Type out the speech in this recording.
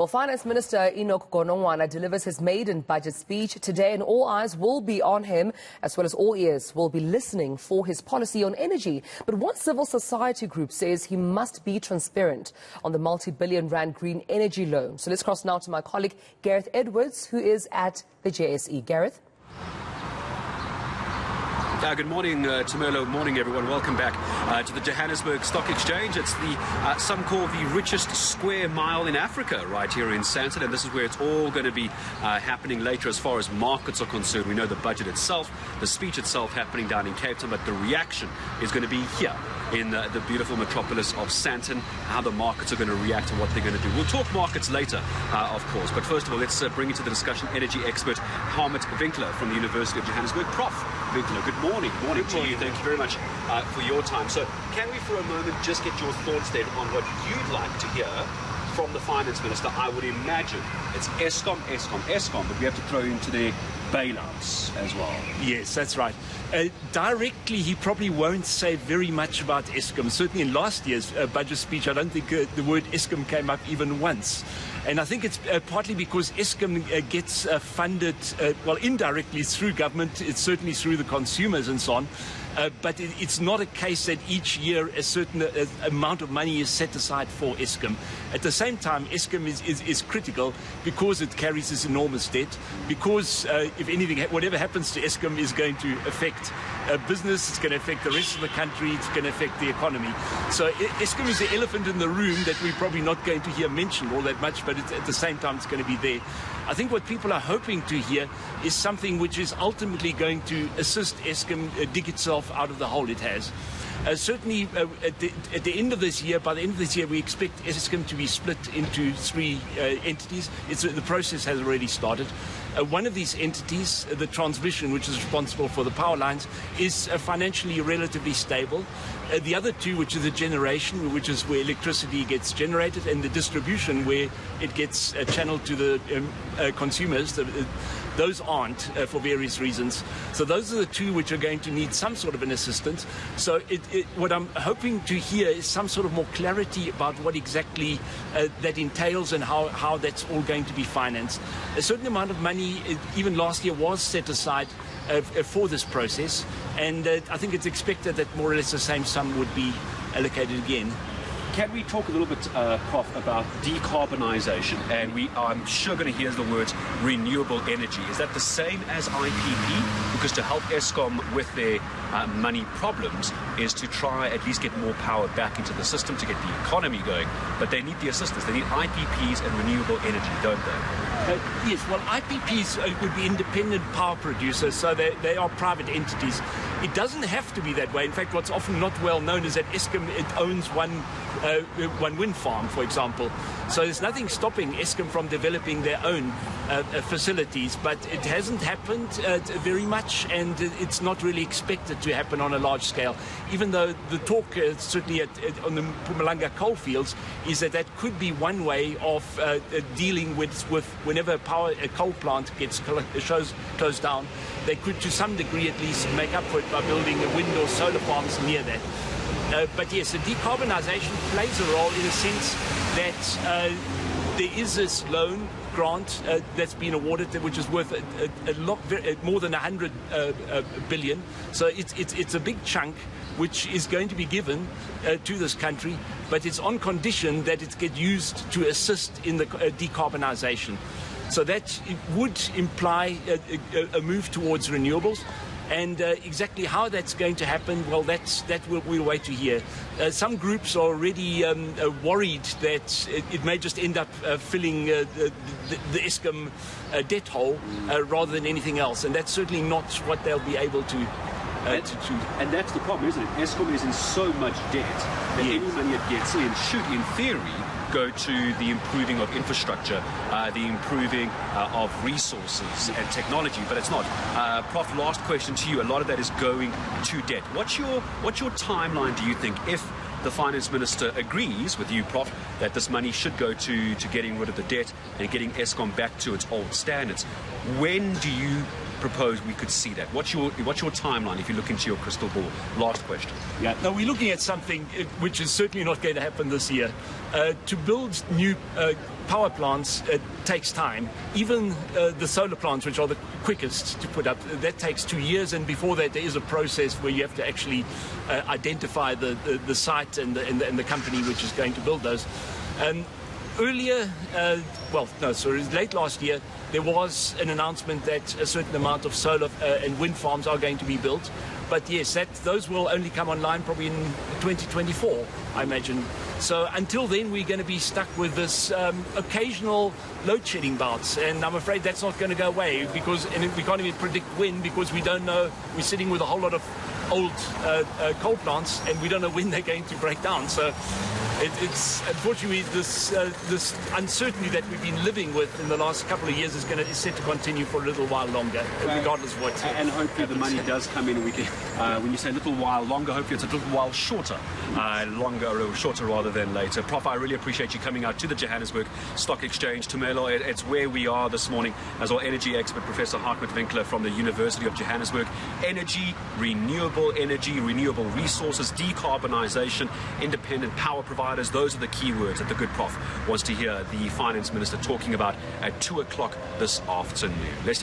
Well, Finance Minister Enoch Godongwana delivers his maiden budget speech today, and all eyes will be on him, as well as all ears will be listening for his policy on energy. But one civil society group says he must be transparent on the multi-billion rand green energy loan. So let's cross now to my colleague Gareth Edwards, who is at the JSE. Gareth? Good morning, Tamelo. Morning, everyone. Welcome back to the Johannesburg Stock Exchange. It's the some call the richest square mile in Africa, right here in Sandton, and this is where it's all going to be happening later as far as markets are concerned. We know the budget itself, the speech itself happening down in Cape Town, but the reaction is going to be here in the beautiful metropolis of Sandton, how the markets are going to react and what they're going to do. We'll talk markets later, of course, but first of all, let's bring into the discussion energy expert Hartmut Winkler from the University of Johannesburg. Prof. Winkler, good morning. Morning to you. Thank you very much for your time. So can we for a moment just get your thoughts then on what you'd like to hear from the Finance Minister? I would imagine it's ESCOM, but we have to throw into their bailouts as well. Yes, that's right. Directly, he probably won't say very much about ESCOM. Certainly in last year's budget speech, I don't think the word ESCOM came up even once. And I think it's partly because ESCOM gets funded, well, indirectly through government. It's certainly through the consumers and so on. But it's not a case that each year a certain amount of money is set aside for ESCOM. At the same time, ESCOM is critical because it carries this enormous debt, because if anything, whatever happens to ESCOM is going to affect business, it's going to affect the rest of the country, it's going to affect the economy. So ESCOM is the elephant in the room that we're probably not going to hear mentioned all that much, but at the same time it's going to be there. I think what people are hoping to hear is something which is ultimately going to assist ESCOM dig itself out of the hole it has. Certainly at the end of this year, by the end of this year, we expect ESCOM to be split into three entities. The process has already started. One of these entities, the transmission, which is responsible for the power lines, is financially relatively stable. The other two, which is the generation, which is where electricity gets generated, and the distribution, where it gets channeled to the consumers, those aren't for various reasons. So those are the two which are going to need some sort of an assistance. So what I'm hoping to hear is some sort of more clarity about what exactly that entails and how that's all going to be financed. A certain amount of money, even last year, was set aside for this process, and I think it's expected that more or less the same sum would be allocated again. Can we talk a little bit, Prof, about decarbonisation? And I'm sure going to hear the words renewable energy. Is that the same as IPP? Because to help ESCOM with their money problems is to try at least get more power back into the system to get the economy going. But they need the assistance. They need IPPs and renewable energy, don't they? Yes, well, IPPs would be independent power producers, so they are private entities. It doesn't have to be that way. In fact, what's often not well known is that ESCOM owns one wind farm, for example. So there's nothing stopping ESCOM from developing their own facilities, but it hasn't happened very much, and it's not really expected to happen on a large scale, even though the talk, certainly on the Mpumalanga coal fields, is that could be one way of dealing with whenever a coal plant gets closed down, they could to some degree at least make up for it by building wind or solar farms near that. But yes, the decarbonisation plays a role in a sense that there is this loan grant that's been awarded, which is worth a lot more than 100 billion. So it's a big chunk which is going to be given to this country, but it's on condition that it gets used to assist in the decarbonisation. So that would imply a move towards renewables. And exactly how that's going to happen, well, we'll wait to hear. Some groups are already worried that it may just end up filling the ESCOM debt hole rather than anything else. And that's certainly not what they'll be able to And that's the problem, isn't it? ESCOM is in so much debt that any money it gets in should, in theory, go to the improving of infrastructure, the improving of resources and technology, but it's not. Prof, last question to you. A lot of that is going to debt. What's your timeline, do you think, if the Finance Minister agrees with you, Prof, that this money should go to getting rid of the debt and getting ESCOM back to its old standards? When do you propose we could see that? What's your timeline if you look into your crystal ball? Last question. Yeah, no, we're looking at something which is certainly not going to happen this year. To build new power plants takes time. Even the solar plants, which are the quickest to put up, that takes 2 years, and before that there is a process where you have to actually identify the site and the company which is going to build those. Late last year, there was an announcement that a certain amount of solar and wind farms are going to be built. But yes, those will only come online probably in 2024, I imagine. So until then, we're going to be stuck with this occasional load shedding bouts. And I'm afraid that's not going to go away because we can't even predict when, because we don't know. We're sitting with a whole lot of old coal plants and we don't know when they're going to break down. So it's unfortunately this uncertainty that we've been living with in the last couple of years is set to continue for a little while longer, regardless of what. And hopefully the money does come in, and we can. When you say a little while longer, hopefully it's a little while shorter, shorter rather than later. Prof, I really appreciate you coming out to the Johannesburg Stock Exchange. Tumelo, it's where we are this morning as our energy expert, Professor Hartmut Winkler from the University of Johannesburg. Energy, renewable resources, decarbonisation, independent power providers. Those are the key words that the good Prof wants to hear the Finance Minister talking about at 2 o'clock this afternoon.